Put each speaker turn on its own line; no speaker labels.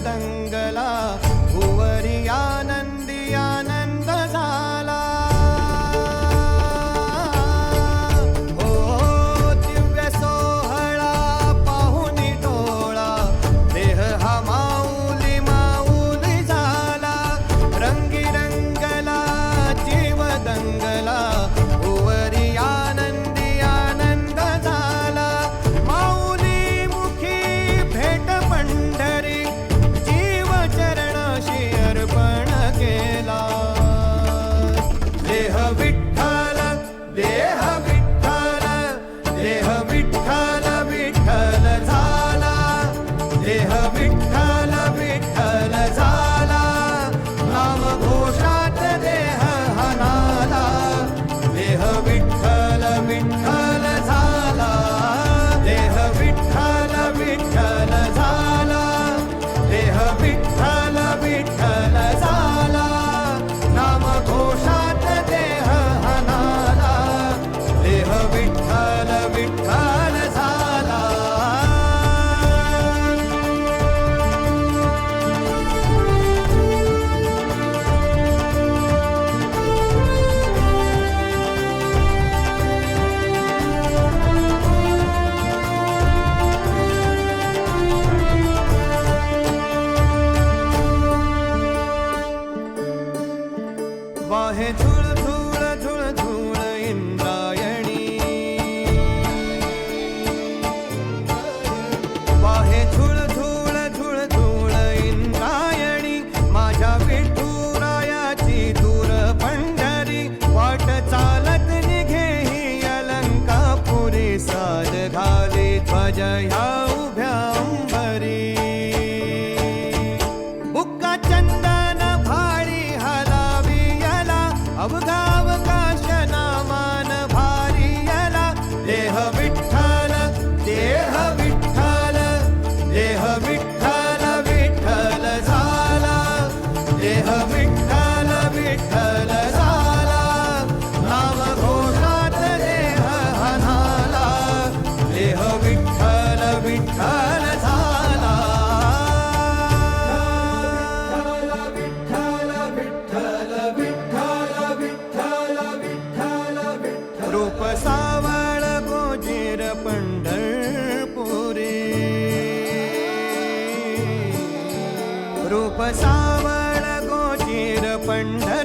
दंगला, भुवरी आनंदी आनंद झाला। हो दिव्य सोहळा पाहुनी डोळा, देह हा माऊली माऊली झाला। रंगी रंगला जीव दंगला, भुवरी आनंदी आनंद झाला। माऊली मुखी भेट पंढरी, जीव चरणाशी अर्पण केला। देह विठ्ठल देह विठ्ठल देह विठ्ठल विठ्ठल झाला। देह विठ्ठल विठ्ठल झाला, नाम घोषात देह हनाला। देह विठ्ठल विठ्ठल झाला, देह विठ्ठल विठ्ठल झाला। देह विठ्ठल विठ्ठल झाला, नाम घोषात देह हनाला। देह विठ्ठल विठ्ठल झाला। वाहे झुळ झुळ झुळ झुळ इंद्रायणी, वाहे झुळ झुळ झुळ झुळ इंद्रायणी। माझ्या विठुरायाची दूर पंढरी, वाट चालत निघे ही अलंकापुरी। साज घाली ध्वज ह्या उभ्या अंबरी, बुक्का चंदन भाळी हलावी याला। अवघा अवकाश नामान भारी याला। देह विठ्ठल देह विठ्ठल देह विठ्ठल विठ्ठल झाला। देह विठ्ठल विठ्ठल झाला, नाम घोषात देह हनाला। देह विठ्ठल विठ्ठल झाला। रूप सावळ गोजीर पंढरपुरी, रूप सावळ गोजीर पंढरपुरी।